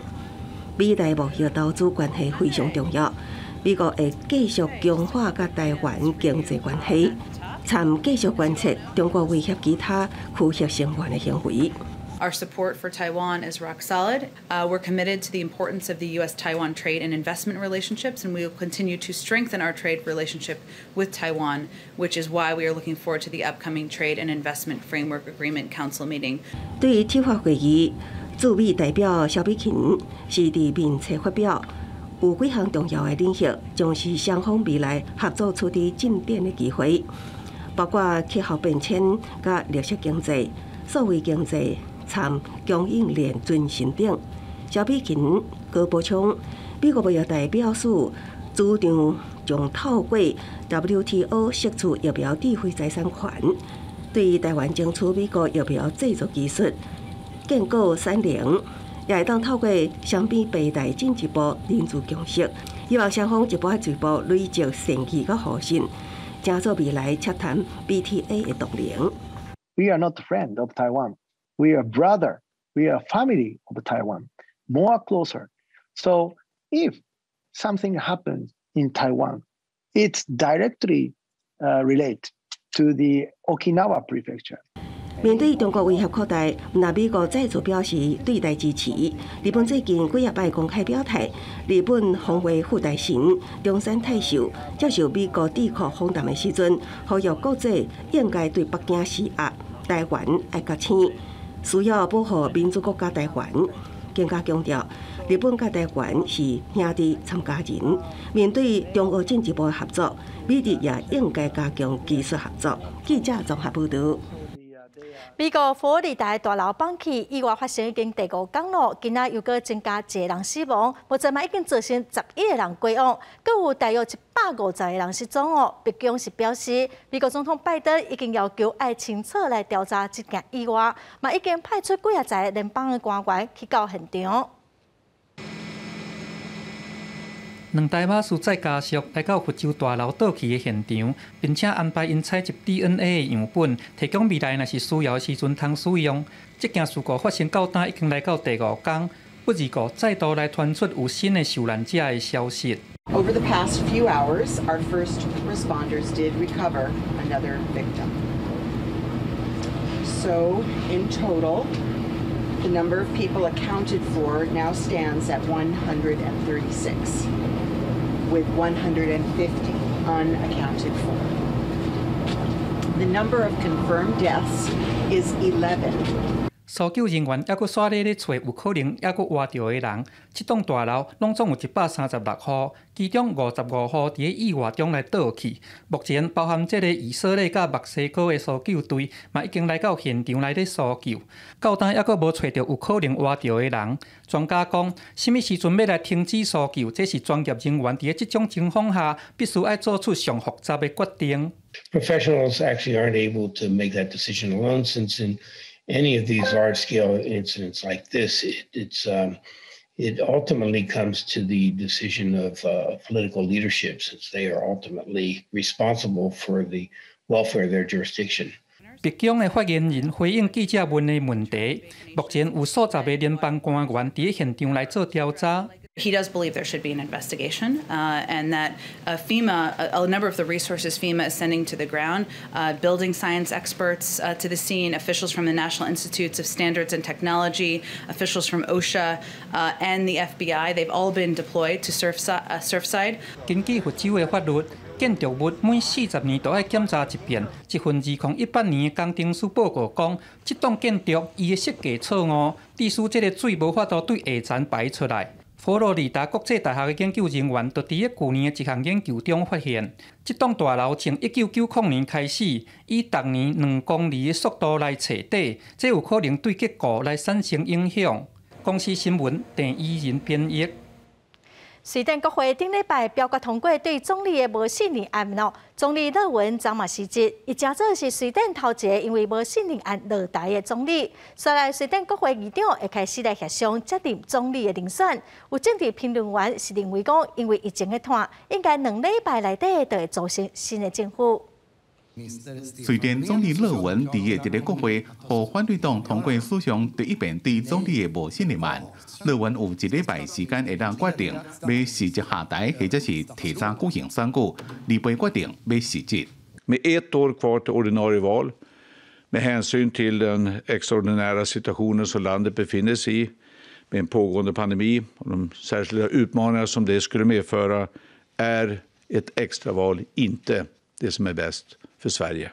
美台贸易投资关系非常重要。美国会继续强化甲台湾经济关系，参继续观察中国威胁其他区域成员的行为。Our support for Taiwan is rock solid. We're committed to the importance of the U.S.-Taiwan trade and investment relationships, and we will continue to strengthen our trade relationship with Taiwan, which is why we are looking forward to the upcoming Trade and Investment Framework Agreement Council meeting. 对于策划会议，驻美代表萧美琴是伫面册发表，有几项重要的领域，将是双方未来合作取得进展的机会，包括气候变迁、甲绿色经济、数位经济。参供应链遵循等。萧美琴佮补充，美国贸易代表处主张将透过 WTO 释出疫苗智慧财产权，对于台湾争取美国疫苗制作技术、建构产能，也会当透过双边北台进一步联署共识，希望双方一步一步累积善意佮互信，加速未来洽谈 BTA 的动能。We are not a friend of Taiwan. We are brother. We are family of Taiwan, more closer. So if something happens in Taiwan, it's directly related to the Okinawa prefecture. 面对中国威胁扩大，那美国再次表示对台支持。日本最近几摆公开表态，日本防卫副大臣中山泰秀接受美国智库访谈的时阵，呼吁国际应该对北京施压，台湾爱觉醒。需要保护民主国家台湾，更加强调日本甲台湾是兄弟参家人。面对中俄进一步的合作，美日也应该加强技术合作。记者综合报道。美国佛罗里达大楼崩起，意外发生已经第5天了，今仔又搁增加1个人死亡，目前嘛已经造成11个人过往，搁有大约150个人失踪哦。白宫是表示，美国总统拜登已经要求爱清楚来调查这件意外，嘛已经派出几个联邦的官员去到现场。2台马术载家属来到福州大楼倒去的现场，并且安排因采集 DNA 的样本，提供未来若是需要的时阵通使用。这件事故发生到今已经来到第5天，不二个再度来传出有新的受难者的消息。Over the past few hours, our first responders did recover another victim. So, in total, the number of people accounted for now stands at 136, with 150 unaccounted for. The number of confirmed deaths is 11. 搜救人员还佫刷咧找有可能还佫活着的人。这栋大楼拢总有136户，其中55户伫咧意外中来倒去。目前包含这个以色列甲墨西哥的搜救队，嘛已经来到现场来咧搜救。到今还佫无找到有可能活着的人。专家讲，什么时阵要来停止搜救，这是专业人员伫咧这种情况下必须要做出上复杂的决定。Professionals actually aren't able to make that decision alone, since in any of these large-scale incidents like this, it ultimately comes to the decision of political leadership, since they are ultimately responsible for the welfare of their jurisdiction. 白宫的发言人回应记者问的问题，目前有数十个联邦官员伫现场来做调查。He does believe there should be an investigation, and that FEMA, a number of the resources FEMA is sending to the ground, building science experts to the scene, officials from the National Institutes of Standards and Technology, officials from OSHA, and the FBI, they've all been deployed to Surfside. 根据福州的法律，建筑物每40年都要检查一遍。一份2018年的工程师报告讲，这栋建筑伊的设计错误，致使这个水无法度对下层排出来。佛罗里达国际大学的研究人员就伫去年的一项研究中发现，这栋大楼从1990年开始，以逐年2公里的速度来彻底，这有可能对结构来产生影响。公司新闻郑依仁编译。瑞典国会顶礼拜表决通过对总理的无信任案咯。总理勒文昨嘛辞职，伊正做是瑞典头一个因为无信任案落台的总理。所来瑞典国会议长会开始来协商决定总理的人选。有政治评论员是认为讲，因为疫情的拖，应该2礼拜内底就会组成新的政府。 瑞典总理勒文伫一个国会，和反对党通过史上第一遍对总理的无信任案。勒文有1礼拜时间会当决定要辞职下台，或者是提早举行选举。立委决定要辞职。Med 1 år kvar till ordinarie val, med hänsyn till den extraordinära situationen som landet befinner sig i, med en pågående pandemi och de särskilda utmaningar som det skulle medföra, är ett extraval inte det som är bäst för Sverige.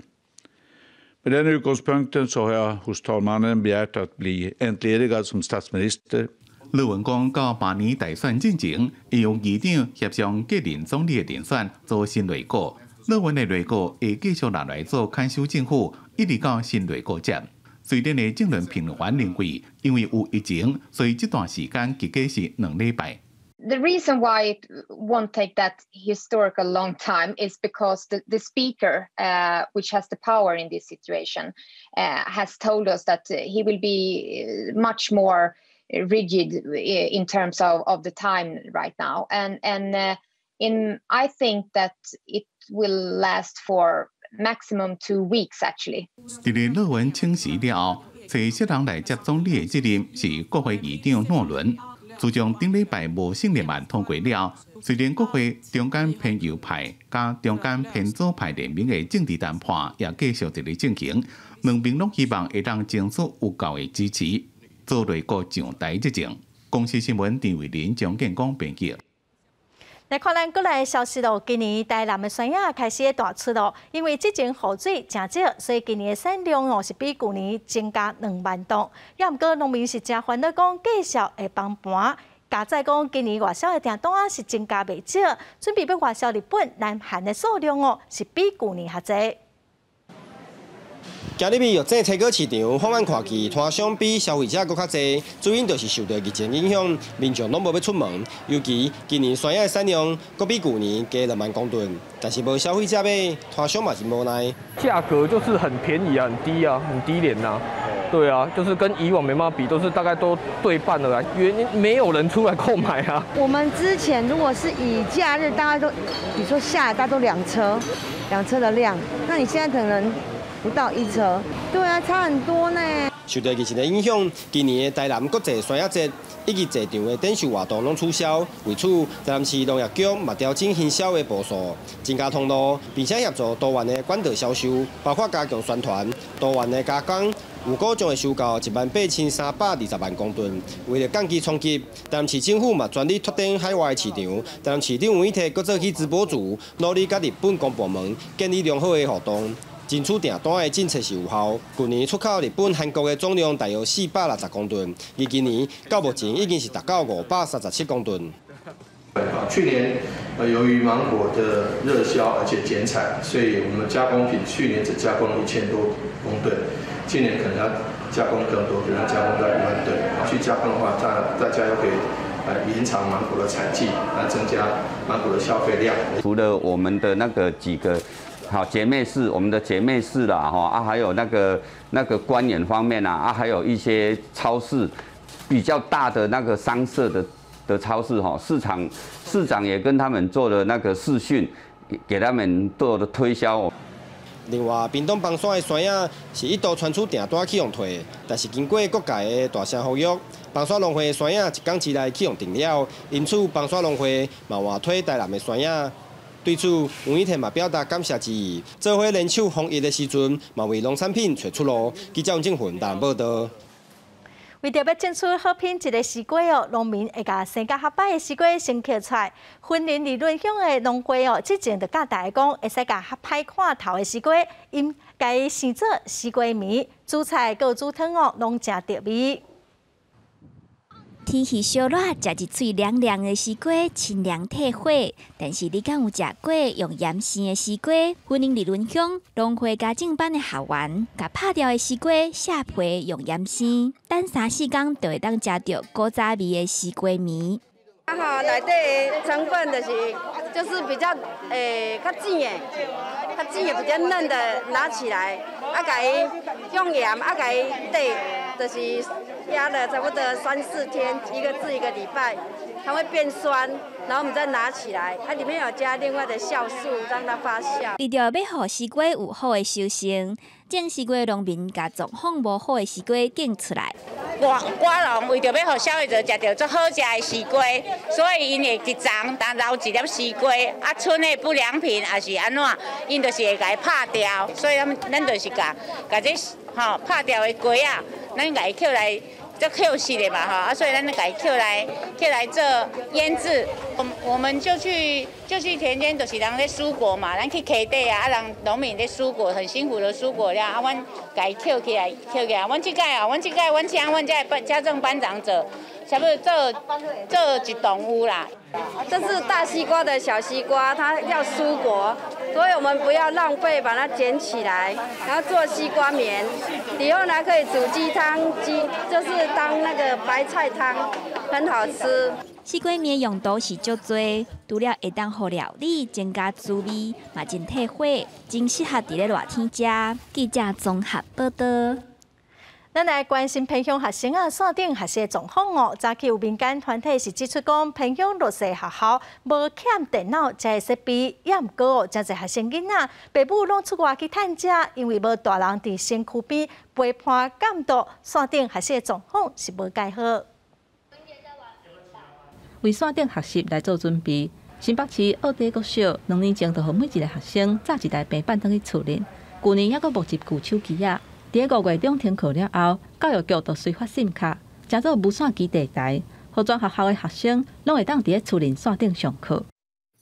Med den utgångspunkten så har jag hos talmannen begärt att bli entledigad som statsminister. 勒文讲，到明年大选进前，会用议长协商继任总理的人选做新内阁。勒文的内阁会继续拿来做看守政府，一直到新内阁接。瑞典的政论评论员认为，因为有疫情，所以这段时间结果是2礼拜。 The reason why it won't take that historical long time is because the speaker, which has the power in this situation, has told us that he will be much more rigid in terms of the time right now, and I think that it will last for maximum 2 weeks actually. 伫咧勒文请辞了后，找适人来接总理的责任是国会议长诺伦。 自从顶礼拜无信任案通过了，瑞典国会中间偏右派加中间偏左派联名的政治谈判也继续伫咧进行，两边拢希望会当争取有够的支持，做内阁上台之前。公司新闻陈伟林、蒋建光编辑。 来看咱国内消息咯，今年台南的山野开始大出咯，因为之前雨水真少，所以今年的产量哦是比去年增加2万吨。也毋过农民是真烦恼，讲继续会崩盘。加在讲今年外销的订单啊是增加袂少，准备要外销日本、南韩的数量哦是比去年还侪。 今日药整采购市场，放眼看去，摊商比消费者搁较侪，主因就是受到疫情影响，民众拢无要出门。尤其今年山野的产量，搁比去年加2万公吨，但是无消费者买，摊商嘛是无奈。价格就是很便宜啊，很低啊，很低廉呐。对啊，就是跟以往没办法比，都是大概都对半了啦。原因没有人出来购买啊。我们之前如果是以假日，大概都，比如说下来大概都2车的量，那你现在可能。 不到1车，对啊，差很多呢。受到疫情的影响，今年的台南国际山野节以及在场的展售活动拢取消。为此，台南市农业局嘛调整行销的步数，增加通路，并且协助多元的管道销售，包括加强宣传、多元的加工。有股将会收购18320万公吨。为了降低冲击，台南市政府嘛全力拓展海外市场。台南市长王永泰搁做起直播主，努力甲日本公部门建立良好的互动。 争取订单的政策是有效。去年出口日本、韩国的总量大约460公吨，而今年到目前已经是达到537公吨。去年由于芒果的热销而且减产，所以我们加工品去年只加工了1000多公吨，今年可能要加工更多，可能要加工到1万吨。去加工的话，大家又可以延长芒果的产季，来增加芒果的消费量。除了我们的那个几个。 好，姐妹市，我们的姐妹市啦，哈还有那个官员方面啊，还有一些超市比较大的那个商社的超市哈，市长也跟他们做了那个视讯，给他们做的推销。另外，屏东邦山的山野是一度传出订单启用退，但是经过各界的大声呼吁，邦山农会的山野一港之内启用定了，因此邦山农会嘛换退台南的山野。 对此，王永泰嘛表达感谢之意。做伙联手防疫的时阵，嘛为农产品找出路。记者王正云台报道。为着要争取好品质的西瓜哦，农民会甲生甲合摆的西瓜先抾出来。云林理论乡的农会哦，之前就甲大家讲，会使甲合歹看头的西瓜，因该生做西瓜糜，煮菜佮煮汤哦，拢真特味。 天气烧热，食一喙凉凉的西瓜，清凉退火。但是你敢有食过用盐生的西瓜？云林理论乡农会家政班的学员，甲拍掉的西瓜下皮用盐生，等3、4天就会当食到古早味的西瓜糜。大家吼，内底的成分就是比较较甜的，较甜的比较嫩的拿起来，啊，甲伊用盐，啊，甲伊底，就是压了差不多3、4天，一个礼拜，它会变酸。 然后我们再拿起来，它里面有加另外的酵素，让它发酵。为着要让西瓜有好的收成，种西瓜的农民把状况无好的西瓜拣出来。瓜农为着要让消费者吃到最好食的西瓜，所以因会一丛当捞一粒西瓜，啊，剩的不良品也是安怎，因就是会甲伊拍掉，所以咱就是甲这拍掉的瓜啊，咱甲伊捡来。 就 Q 系的嘛哈，啊，所以咱就改 Q 来做腌制。我们就去田间，就是人在蔬果嘛，咱去溪底啊，人农民在蔬果很辛苦的蔬果了，啊，阮改 Q 起来，阮这届，阮请阮这家政班长做，差不多做一栋屋啦。 这是大西瓜的小西瓜，它要蔬果，所以我们不要浪费，把它捡起来，然后做西瓜棉。以后呢，可以煮鸡汤，就是当那个白菜汤，很好吃。西瓜面用途是足多，除了会当好料理增加滋味，嘛真退火，真适合伫咧热天食。记者综合报道。 咱来关心偏乡学生啊，线顶学习的状况哦。早起有民间团体是指出讲，偏乡弱势学校无欠电脑这个设备，也毋过哦，真侪学生囡仔爸母拢出外去趁食，因为无大人伫身躯边陪伴监督，线顶学习的状况是无介好。为线顶学习来做准备，新北市奥地国小2年前就互每一个学生载一台平板登去厝里，去年还阁募集旧手机啊。 伫5月中停课了后，教育局就随发信卡，成做无线基地台，互全学校的学生拢会当伫咧厝里线顶上课。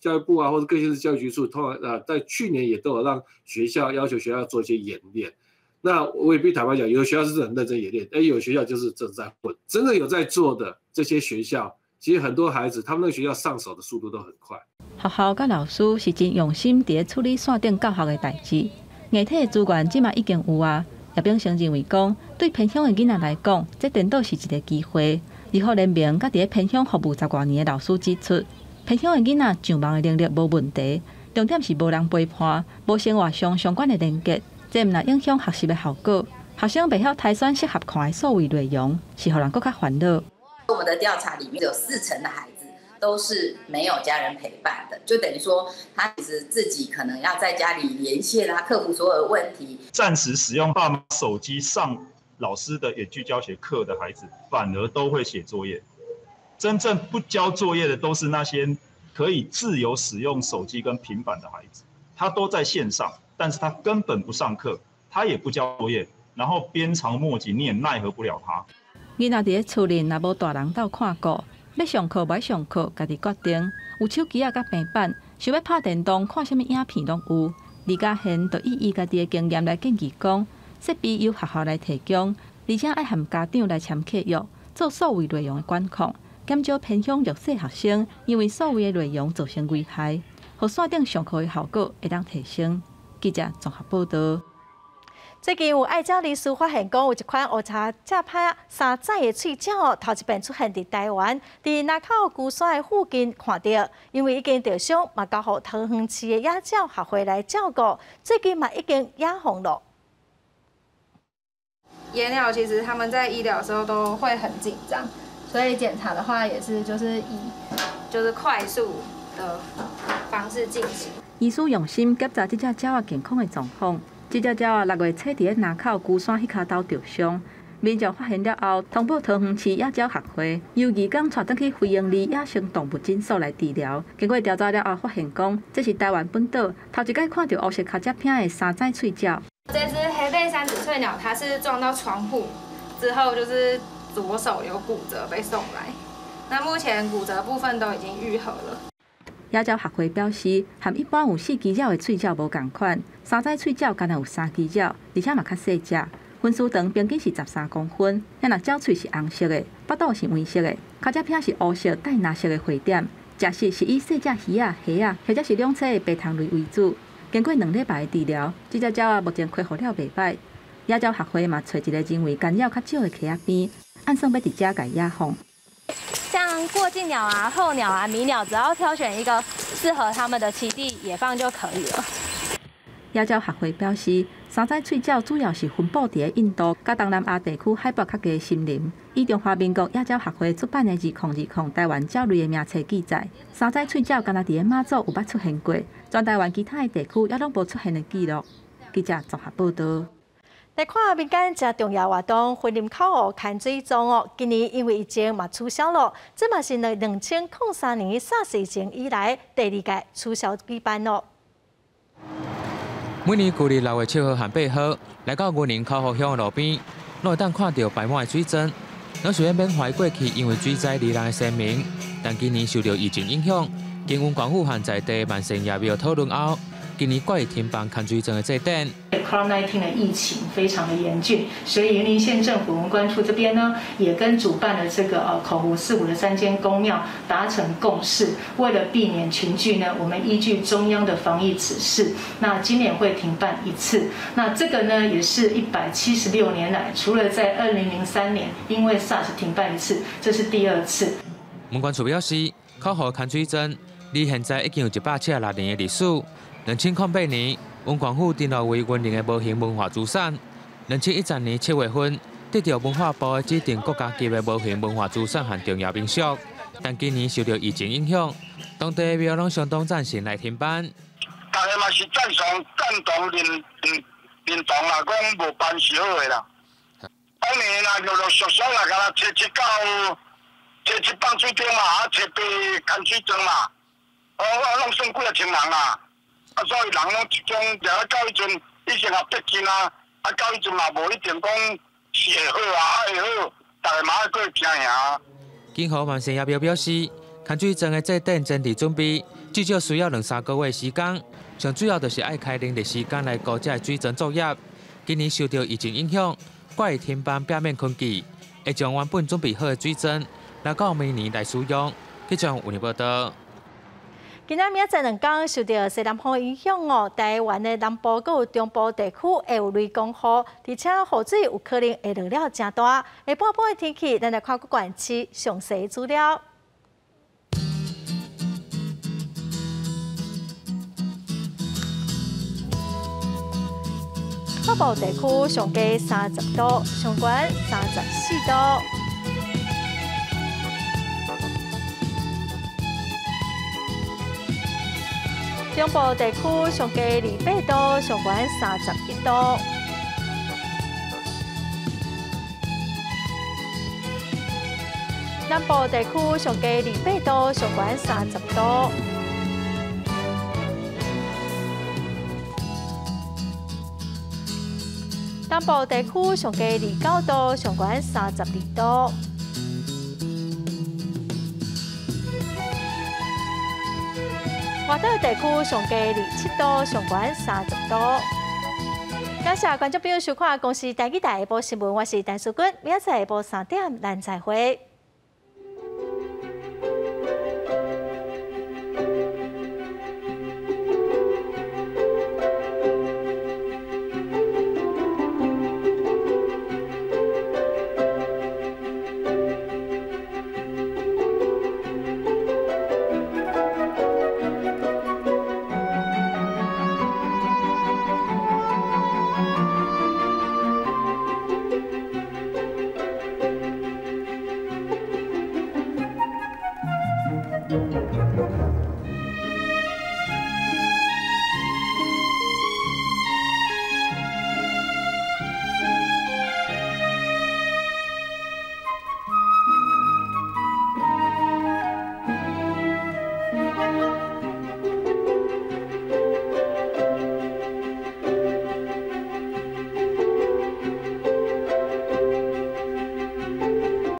教育部啊，或者各县市教育局处，通常在去年也都有让学校要求学校做一些演练。那我也必须坦白讲，有的学校是很认真演练，有学校就是正在混。真的有在做的这些学校，其实很多孩子他们那个学校上手的速度都很快。学校甲老师是真用心伫咧处理线顶教学的代志，硬体的资源即嘛已经有啊。 叶炳生认为讲，对偏乡的囡仔来讲，这电脑是一个机会。理学联盟甲伫咧偏乡服务10多年的老师指出，偏乡的囡仔上网的能力无问题，重点是无人陪伴，无生活上相关的连结，这毋但影响学习的效果。学生袂晓筛选适合看的数位内容，是互人更较烦恼。我们的调查里面有40%的孩子都是没有家人陪伴的，就等于说他其实自己可能要在家里连线啊，克服所有的问题。暂时使用爸妈手机上老师的远距教学课的孩子，反而都会写作业。真正不交作业的都是那些可以自由使用手机跟平板的孩子，他都在线上，但是他根本不上课，他也不交作业，然后鞭长莫及，你也奈何不了他。囡仔伫咧厝里，若无大人斗看顾。 要上课袂上课，家己决定。有手机啊，甲平板，想要拍电动、看什么影片拢有。李家贤就以伊家己的经验来建议讲，设备由学校来提供，而且爱和家长来签契约，做数位内容的管控，减少偏向弱势学生因为数位的内容造成危害，互线顶上课的效果会当提升。记者综合报道。 最近有爱鸟律师发现讲，有一款乌茶正派山寨的喙鸟，头一遍出现伫台湾，伫南口孤山的附近看到，因为已经受伤，嘛交予桃园市的野鸟学会来照顾，最近嘛已经野放了。野鸟其实他们在医疗的时候都会很紧张，所以检查的话也是以快速的方式进行。医师用心检查这只鸟仔健康的状况。 这只鸟啊，6月初伫咧南口孤山迄骹头受伤，民众发现了后，通报桃园市野鸟学会，由义工带转去非营利野生动物诊所来治疗。经过调查了后，发现讲这是台湾本岛头一摆看到乌色脚只片的山寨喙鸟。这只黑背三指翠鸟，它是撞到窗户之后，就是左手有骨折被送来。那目前骨折部分都已经愈合了。 野鸟学会表示，和一般有4只鸟的喙鸟无共款，山寨喙鸟敢若有3只鸟，而且嘛较细只，分丝长平均是13公分。遐若鸟喙是红色的，腹肚是黄色的，脚只片是乌色带蓝色的灰点。食食是以细只鱼仔、虾仔，或者是两栖的白糖类为主。经过2礼拜的治疗，这只鸟目前恢复了袂歹。野鸟学会嘛找一个认为干扰较少的溪仔边，按算要伫遮甲野放。像像过境鸟啊、候鸟啊、迷鸟，只要挑选一个适合它们的栖地野放就可以了。野鸟学会表示，三彩喙鸟主要是分布伫印度、甲东南亚地区海拔较低的森林。以中华民国野鸟学会出版的2020台湾鸟类的名册记载，三彩喙鸟敢若伫马祖有捌出现过，全台湾其他的地区也拢无出现的记录。记者综合报道。来看民间真重要活动，婚林口湖看水钟哦，今年因为疫情嘛取消了，这嘛是2003年SARS疫情以来第2届取消举办咯。每年旧历6月7号和8号，来到云林口湖乡的路边，拢会当看到摆满的水针。咱虽然缅怀过去因为水灾罹难的先民，但今年受到疫情影响，经文管府和在地万圣爷庙讨论后，今年决议停办看水针的祭典。COVID-19 的疫情非常的严峻，所以云林县政府文管处这边呢，也跟主办的这个口湖45的3间公庙达成共识，为了避免群聚呢，我们依据中央的防疫指示，那今年会停办1次。那这个呢，也是176年来，除了在2003年因为 SARS 停办1次，这是第2次。文管处表示，口湖看水针离现在已经有176年的历史。2008年，文管府定落为云林的无形文化资产。2013年7月份，得到文化部的指定国家级的无形文化资产和重要名属。但今年受到疫情影响，当地的庙拢相当赞成来停办。大家嘛是赞同认同啦，讲无办是好的啦。当年啦，陆陆续续啦，甲咱找一放水钟嘛，找别看水钟嘛，拢算几啊千人啦。所以人拢集中，然后到迄阵以前也逼近啊，到迄阵嘛无一定讲是会好啊，会好，大家嘛爱过拼赢。今河万圣爷庙表示，看水针的祭典前期准备至少需要2-3个月时间，上主要就是爱开人力时间来顾这水针作业。今年受到疫情影响，决议停办表面昆记，会将原本准备好的水针来到明年来使用。记者为你报道。今仔明仔载2天受到西南风影响哦，台湾的南部佮有中部地区会有雷公雨，而且雨水有可能会落了真大。下半晡的天气，咱来看各县市详细资料。北部地区上低30度，上悬34度。中部地区上低28度，上悬31度。南部地区上低28度，上悬30度。东部地区上低29度，上悬32度。外岛地区上低27度，上悬30度。感谢观众朋友收看《公视台语台下晡新闻》，我是陈淑君，明仔载下晡3点咱再会。